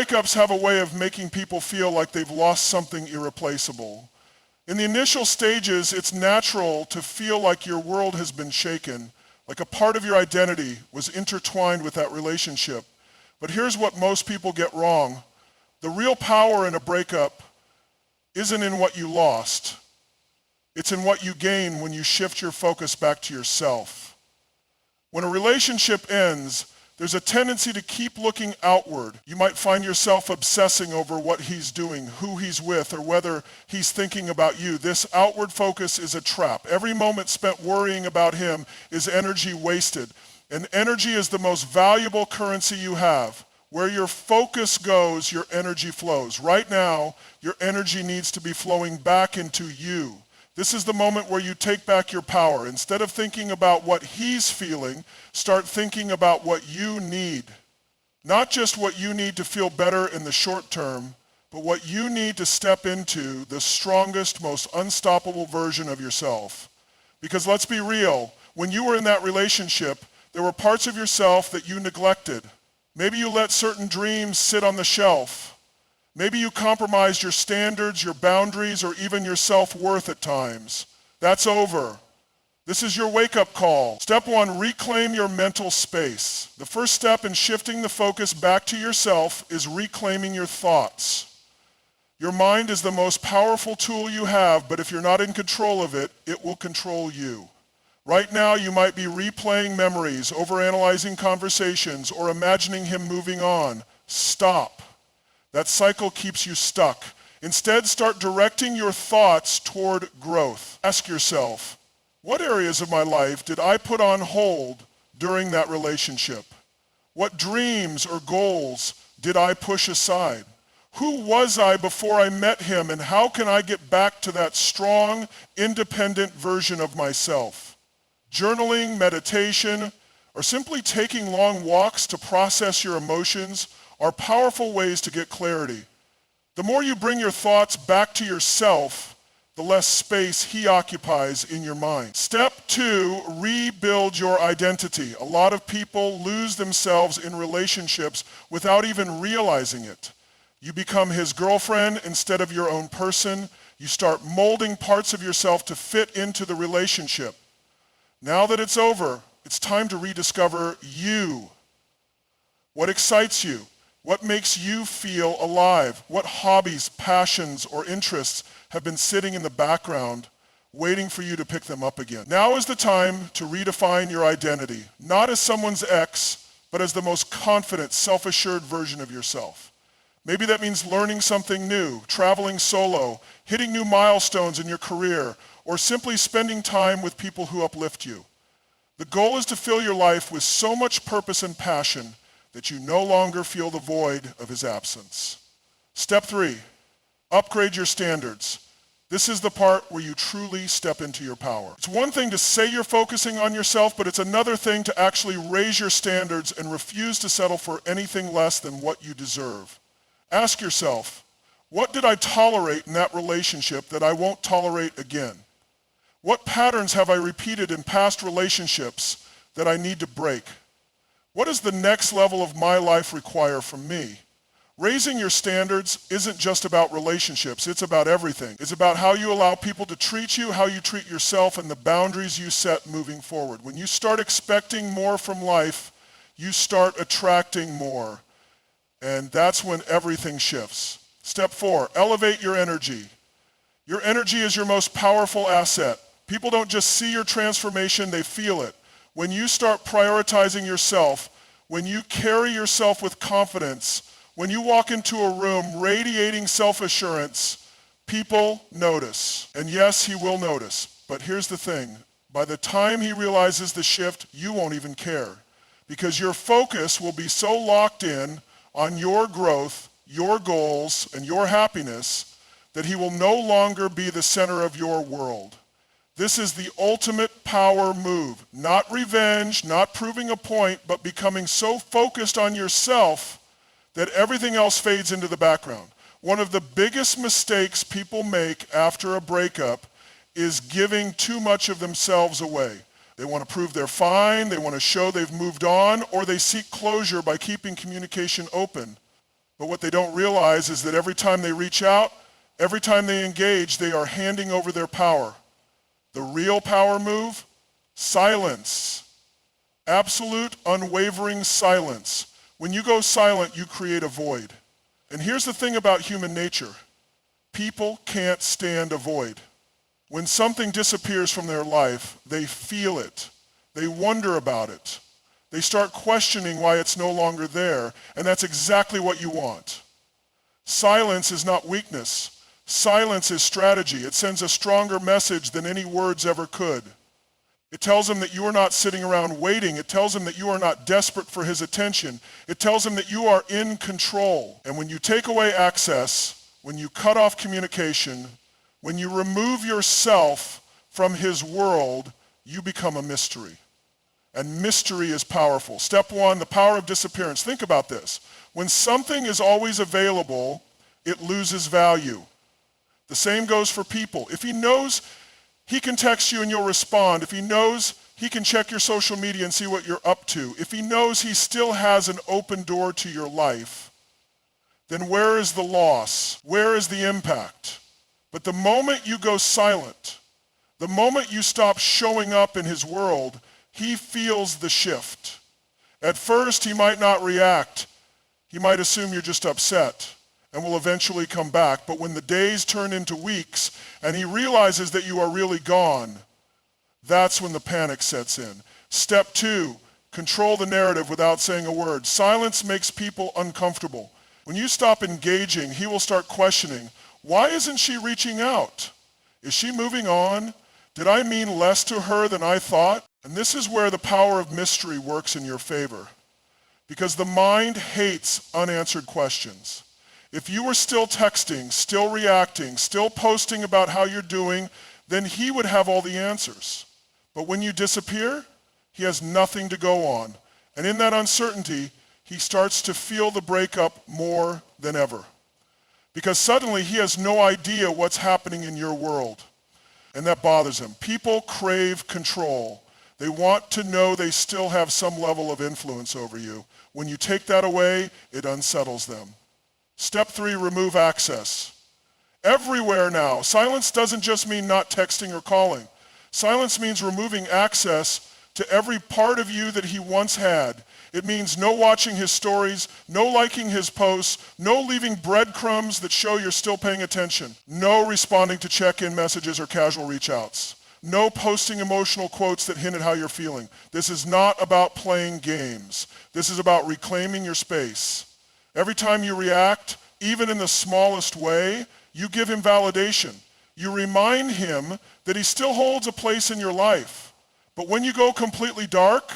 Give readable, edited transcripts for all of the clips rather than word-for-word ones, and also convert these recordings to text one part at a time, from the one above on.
breakups have a way of making people feel like they've lost something irreplaceable. In the initial stages, it's natural to feel like your world has been shaken, like a part of your identity was intertwined with that relationship. But here's what most people get wrong. The real power in a breakup isn't in what you lost. It's in what you gain when you shift your focus back to yourself. When a relationship ends, there's a tendency to keep looking outward. You might find yourself obsessing over what he's doing, who he's with, or whether he's thinking about you. This outward focus is a trap. Every moment spent worrying about him is energy wasted. And energy is the most valuable currency you have. Where your focus goes, your energy flows. Right now, your energy needs to be flowing back into you. This is the moment where you take back your power. Instead of thinking about what he's feeling, start thinking about what you need. Not just what you need to feel better in the short term, but what you need to step into the strongest, most unstoppable version of yourself. Because let's be real, when you were in that relationship, there were parts of yourself that you neglected. Maybe you let certain dreams sit on the shelf. Maybe you compromised your standards, your boundaries, or even your self-worth at times. That's over. This is your wake-up call. Step 1, reclaim your mental space. The first step in shifting the focus back to yourself is reclaiming your thoughts. Your mind is the most powerful tool you have, but if you're not in control of it, it will control you. Right now, you might be replaying memories, overanalyzing conversations, or imagining him moving on. Stop. That cycle keeps you stuck. Instead, start directing your thoughts toward growth. Ask yourself, what areas of my life did I put on hold during that relationship? What dreams or goals did I push aside? Who was I before I met him, and how can I get back to that strong, independent version of myself? Journaling, meditation, or simply taking long walks to process your emotions are powerful ways to get clarity. The more you bring your thoughts back to yourself, the less space he occupies in your mind. Step 2, rebuild your identity. A lot of people lose themselves in relationships without even realizing it. You become his girlfriend instead of your own person. You start molding parts of yourself to fit into the relationship. Now that it's over, it's time to rediscover you. What excites you? What makes you feel alive? What hobbies, passions, or interests have been sitting in the background, waiting for you to pick them up again? Now is the time to redefine your identity, not as someone's ex, but as the most confident, self-assured version of yourself. Maybe that means learning something new, traveling solo, hitting new milestones in your career, or simply spending time with people who uplift you. The goal is to fill your life with so much purpose and passion that you no longer feel the void of his absence. Step 3, upgrade your standards. This is the part where you truly step into your power. It's one thing to say you're focusing on yourself, but it's another thing to actually raise your standards and refuse to settle for anything less than what you deserve. Ask yourself, what did I tolerate in that relationship that I won't tolerate again? What patterns have I repeated in past relationships that I need to break? What does the next level of my life require from me? Raising your standards isn't just about relationships, it's about everything. It's about how you allow people to treat you, how you treat yourself, and the boundaries you set moving forward. When you start expecting more from life, you start attracting more. And that's when everything shifts. Step 4, elevate your energy. Your energy is your most powerful asset. People don't just see your transformation, they feel it. When you start prioritizing yourself, when you carry yourself with confidence, when you walk into a room radiating self-assurance, people notice. And yes, he will notice. But here's the thing. By the time he realizes the shift, you won't even care. Because your focus will be so locked in on your growth, your goals, and your happiness that he will no longer be the center of your world. This is the ultimate power move. Not revenge, not proving a point, but becoming so focused on yourself that everything else fades into the background. One of the biggest mistakes people make after a breakup is giving too much of themselves away. They want to prove they're fine, they want to show they've moved on, or they seek closure by keeping communication open. But what they don't realize is that every time they reach out, every time they engage, they are handing over their power. The real power move, silence. Absolute, unwavering silence. When you go silent, you create a void. And here's the thing about human nature. People can't stand a void. When something disappears from their life, they feel it. They wonder about it. They start questioning why it's no longer there, and that's exactly what you want. Silence is not weakness. Silence is strategy. It sends a stronger message than any words ever could. It tells him that you are not sitting around waiting. It tells him that you are not desperate for his attention. It tells him that you are in control. And when you take away access, when you cut off communication, when you remove yourself from his world, you become a mystery. And mystery is powerful. Step one, the power of disappearance. Think about this. When something is always available, it loses value. The same goes for people. If he knows he can text you and you'll respond, if he knows he can check your social media and see what you're up to, if he knows he still has an open door to your life, then where is the loss? Where is the impact? But the moment you go silent, the moment you stop showing up in his world, he feels the shift. At first, he might not react. He might assume you're just upset and will eventually come back. But when the days turn into weeks and he realizes that you are really gone, that's when the panic sets in. Step two, control the narrative without saying a word. Silence makes people uncomfortable. When you stop engaging, he will start questioning, why isn't she reaching out? Is she moving on? Did I mean less to her than I thought? And this is where the power of mystery works in your favor. Because the mind hates unanswered questions. If you were still texting, still reacting, still posting about how you're doing, then he would have all the answers. But when you disappear, he has nothing to go on. And in that uncertainty, he starts to feel the breakup more than ever. Because suddenly he has no idea what's happening in your world. And that bothers him. People crave control. They want to know they still have some level of influence over you. When you take that away, it unsettles them. Step three, remove access. Everywhere now, silence doesn't just mean not texting or calling. Silence means removing access to every part of you that he once had. It means no watching his stories, no liking his posts, no leaving breadcrumbs that show you're still paying attention, no responding to check-in messages or casual reach-outs, no posting emotional quotes that hint at how you're feeling. This is not about playing games. This is about reclaiming your space. Every time you react, even in the smallest way, you give him validation. You remind him that he still holds a place in your life. But when you go completely dark,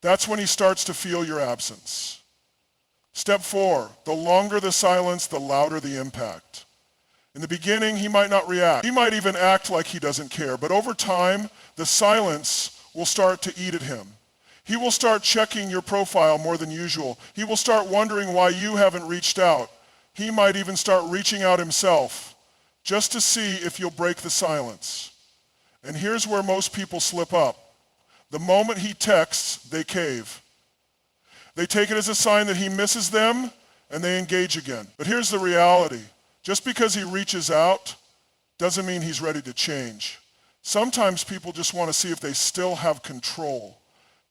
that's when he starts to feel your absence. Step four, the longer the silence, the louder the impact. In the beginning, he might not react. He might even act like he doesn't care. But over time, the silence will start to eat at him. He will start checking your profile more than usual. He will start wondering why you haven't reached out. He might even start reaching out himself just to see if you'll break the silence. And here's where most people slip up. The moment he texts, they cave. They take it as a sign that he misses them and they engage again. But here's the reality. Just because he reaches out doesn't mean he's ready to change. Sometimes people just want to see if they still have control.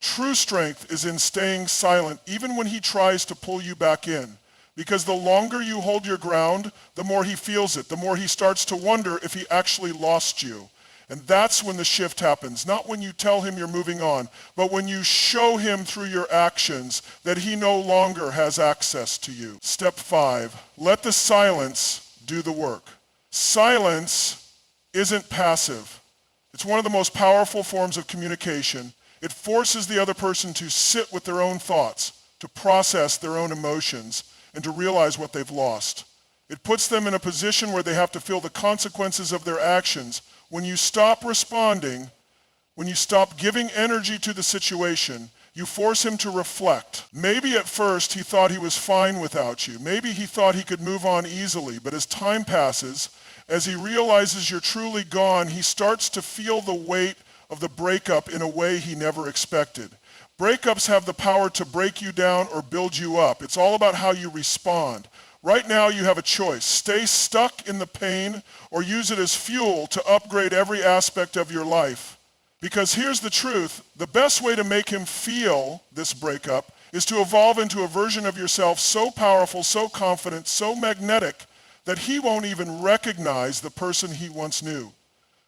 True strength is in staying silent even when he tries to pull you back in. Because the longer you hold your ground, the more he feels it, the more he starts to wonder if he actually lost you. And that's when the shift happens, not when you tell him you're moving on, but when you show him through your actions that he no longer has access to you. Step five, let the silence do the work. Silence isn't passive. It's one of the most powerful forms of communication. It forces the other person to sit with their own thoughts, to process their own emotions, and to realize what they've lost. It puts them in a position where they have to feel the consequences of their actions. When you stop responding, when you stop giving energy to the situation, you force him to reflect. Maybe at first he thought he was fine without you. Maybe he thought he could move on easily, but as time passes, as he realizes you're truly gone, he starts to feel the weight of the breakup in a way he never expected. Breakups have the power to break you down or build you up. It's all about how you respond. Right now you have a choice. Stay stuck in the pain or use it as fuel to upgrade every aspect of your life. Because here's the truth, the best way to make him feel this breakup is to evolve into a version of yourself so powerful, so confident, so magnetic that he won't even recognize the person he once knew.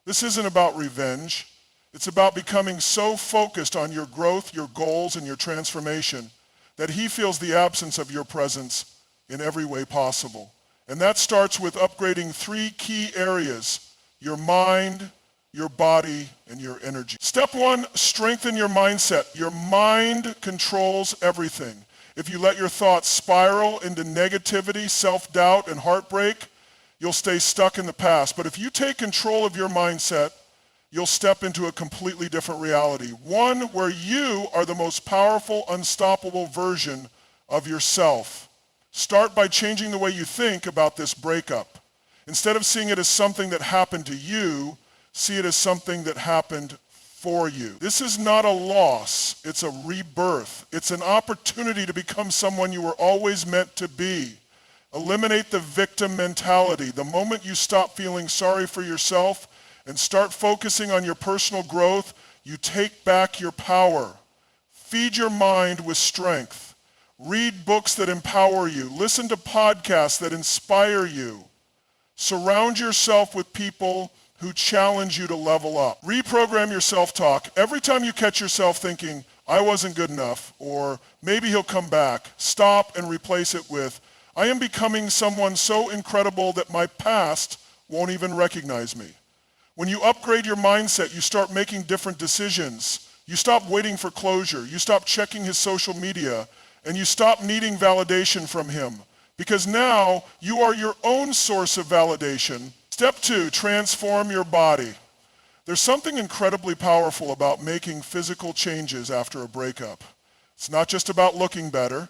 This isn't about revenge. It's about becoming so focused on your growth, your goals, and your transformation that he feels the absence of your presence in every way possible. And that starts with upgrading 3 key areas: your mind, your body, and your energy. Step 1, strengthen your mindset. Your mind controls everything. If you let your thoughts spiral into negativity, self-doubt, and heartbreak, you'll stay stuck in the past. But if you take control of your mindset, you'll step into a completely different reality. One where you are the most powerful, unstoppable version of yourself. Start by changing the way you think about this breakup. Instead of seeing it as something that happened to you, see it as something that happened for you. This is not a loss, it's a rebirth. It's an opportunity to become someone you were always meant to be. Eliminate the victim mentality. The moment you stop feeling sorry for yourself and start focusing on your personal growth, you take back your power. Feed your mind with strength. Read books that empower you. Listen to podcasts that inspire you. Surround yourself with people who challenge you to level up. Reprogram your self-talk. Every time you catch yourself thinking, I wasn't good enough, or maybe he'll come back, stop and replace it with, I am becoming someone so incredible that my past won't even recognize me. When you upgrade your mindset, you start making different decisions. You stop waiting for closure. You stop checking his social media, and you stop needing validation from him. Because now you are your own source of validation. Step 2, transform your body. There's something incredibly powerful about making physical changes after a breakup. It's not just about looking better.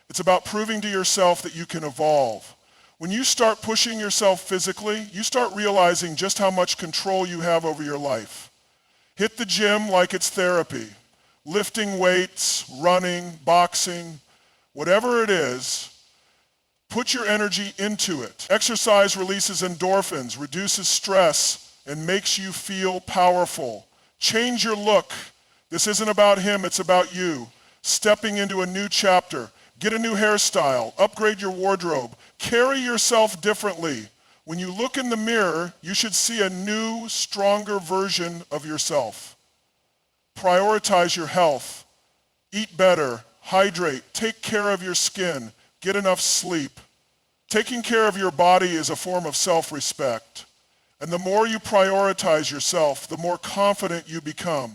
It's about proving to yourself that you can evolve. When you start pushing yourself physically, you start realizing just how much control you have over your life. Hit the gym like it's therapy. Lifting weights, running, boxing, whatever it is, put your energy into it. Exercise releases endorphins, reduces stress, and makes you feel powerful. Change your look. This isn't about him, it's about you. Stepping into a new chapter. Get a new hairstyle. Upgrade your wardrobe. Carry yourself differently. When you look in the mirror, you should see a new, stronger version of yourself. Prioritize your health. Eat better. Hydrate. Take care of your skin. Get enough sleep. Taking care of your body is a form of self-respect. And the more you prioritize yourself, the more confident you become.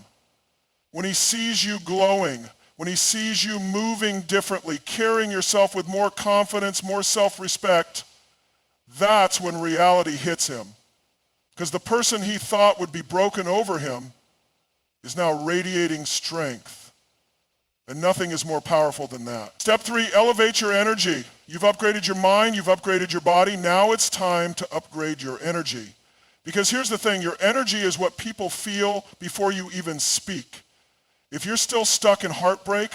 When he sees you glowing, when he sees you moving differently, carrying yourself with more confidence, more self-respect, that's when reality hits him. Because the person he thought would be broken over him is now radiating strength. And nothing is more powerful than that. Step 3, elevate your energy. You've upgraded your mind, you've upgraded your body. Now it's time to upgrade your energy. Because here's the thing, your energy is what people feel before you even speak. If you're still stuck in heartbreak,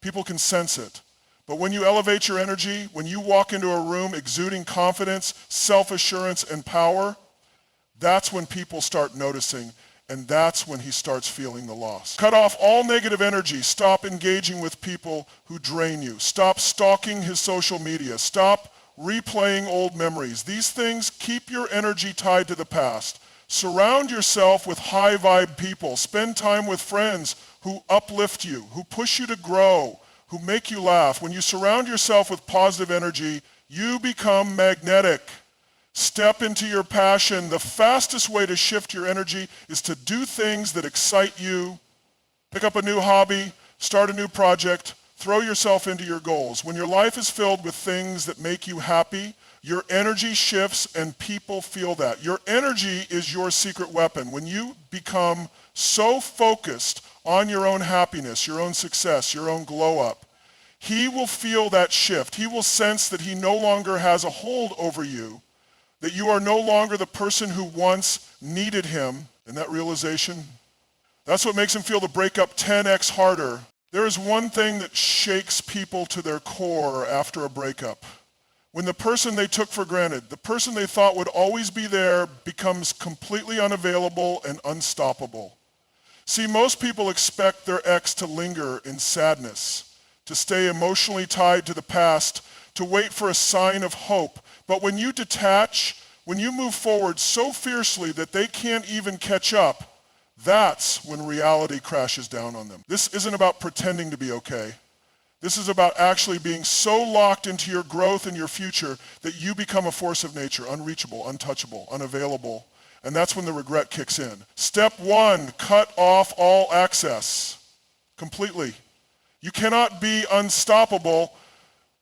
people can sense it. But when you elevate your energy, when you walk into a room exuding confidence, self-assurance, and power, that's when people start noticing, and that's when he starts feeling the loss. Cut off all negative energy. Stop engaging with people who drain you. Stop stalking his social media. Stop replaying old memories. These things keep your energy tied to the past. Surround yourself with high vibe people. Spend time with friends who uplift you, who push you to grow, who make you laugh. When you surround yourself with positive energy, you become magnetic. Step into your passion. The fastest way to shift your energy is to do things that excite you. Pick up a new hobby, start a new project, throw yourself into your goals. When your life is filled with things that make you happy, your energy shifts and people feel that. Your energy is your secret weapon. When you become so focused on your own happiness, your own success, your own glow up, he will feel that shift. He will sense that he no longer has a hold over you, that you are no longer the person who once needed him. And that realization, that's what makes him feel the breakup 10X harder. There is one thing that shakes people to their core after a breakup. When the person they took for granted, the person they thought would always be there, becomes completely unavailable and unstoppable. See, most people expect their ex to linger in sadness, to stay emotionally tied to the past, to wait for a sign of hope. But when you detach, when you move forward so fiercely that they can't even catch up, that's when reality crashes down on them. This isn't about pretending to be okay. This is about actually being so locked into your growth and your future that you become a force of nature, unreachable, untouchable, unavailable. And that's when the regret kicks in. Step 1, cut off all access completely. You cannot be unstoppable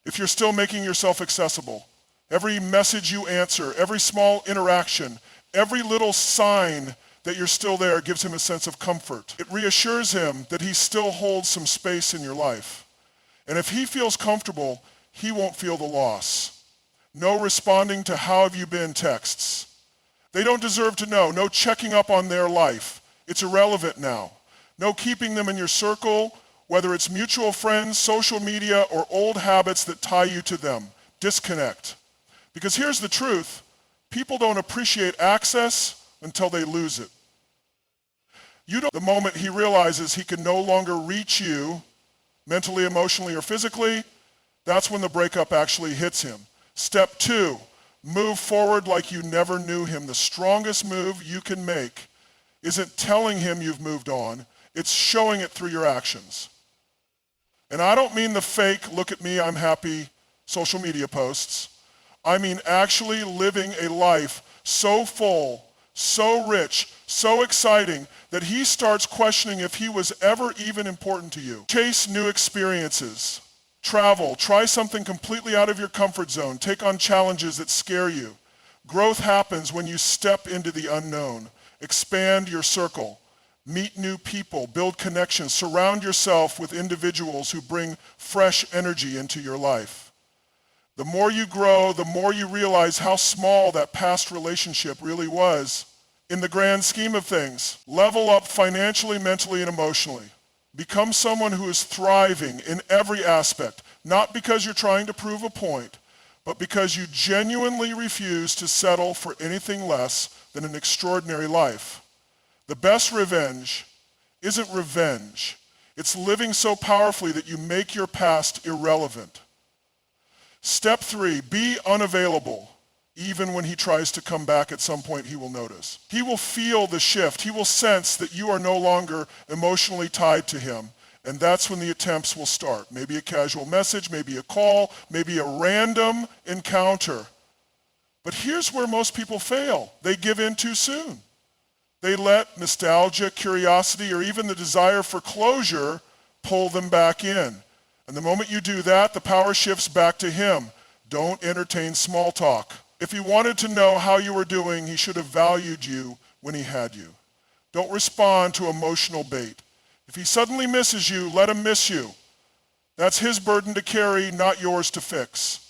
if you're still making yourself accessible. Every message you answer, every small interaction, every little sign that you're still there gives him a sense of comfort. It reassures him that he still holds some space in your life. And if he feels comfortable, he won't feel the loss. No responding to "how have you been" texts. They don't deserve to know. No checking up on their life. It's irrelevant now. No keeping them in your circle, whether it's mutual friends, social media, or old habits that tie you to them. Disconnect. Because here's the truth. People don't appreciate access until they lose it. The moment he realizes he can no longer reach you, mentally, emotionally, or physically, that's when the breakup actually hits him. Step 2, move forward like you never knew him. The strongest move you can make isn't telling him you've moved on, it's showing it through your actions. And I don't mean the fake, "look at me, I'm happy" social media posts. I mean actually living a life so full, so rich, so exciting that he starts questioning if he was ever even important to you. Chase new experiences. Travel. Try something completely out of your comfort zone. Take on challenges that scare you. Growth happens when you step into the unknown. Expand your circle. Meet new people. Build connections. Surround yourself with individuals who bring fresh energy into your life. The more you grow, the more you realize how small that past relationship really was. In the grand scheme of things, level up financially, mentally, and emotionally. Become someone who is thriving in every aspect, not because you're trying to prove a point, but because you genuinely refuse to settle for anything less than an extraordinary life. The best revenge isn't revenge. It's living so powerfully that you make your past irrelevant. Step 3, be unavailable. Even when he tries to come back at some point, he will notice. He will feel the shift. He will sense that you are no longer emotionally tied to him. And that's when the attempts will start. Maybe a casual message, maybe a call, maybe a random encounter. But here's where most people fail. They give in too soon. They let nostalgia, curiosity, or even the desire for closure pull them back in. And the moment you do that, the power shifts back to him. Don't entertain small talk. If he wanted to know how you were doing, he should have valued you when he had you. Don't respond to emotional bait. If he suddenly misses you, let him miss you. That's his burden to carry, not yours to fix.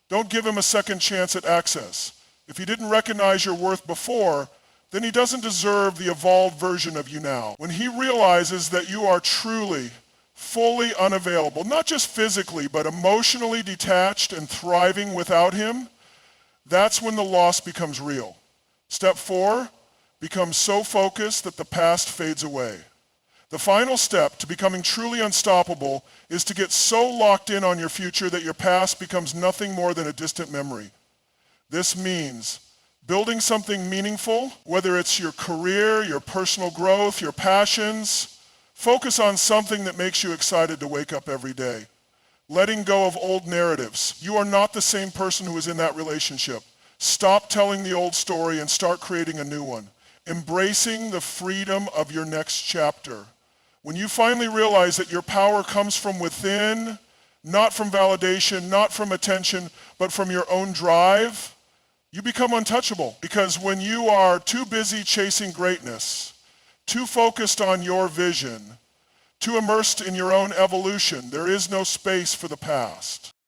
Don't give him a second chance at access. If he didn't recognize your worth before, then he doesn't deserve the evolved version of you now. When he realizes that you are truly, fully unavailable, not just physically, but emotionally detached and thriving without him, that's when the loss becomes real. Step 4, become so focused that the past fades away. The final step to becoming truly unstoppable is to get so locked in on your future that your past becomes nothing more than a distant memory. This means building something meaningful, whether it's your career, your personal growth, your passions. Focus on something that makes you excited to wake up every day. Letting go of old narratives. You are not the same person who was in that relationship. Stop telling the old story and start creating a new one. Embracing the freedom of your next chapter. When you finally realize that your power comes from within, not from validation, not from attention, but from your own drive, you become untouchable. Because when you are too busy chasing greatness, too focused on your vision, too immersed in your own evolution, there is no space for the past.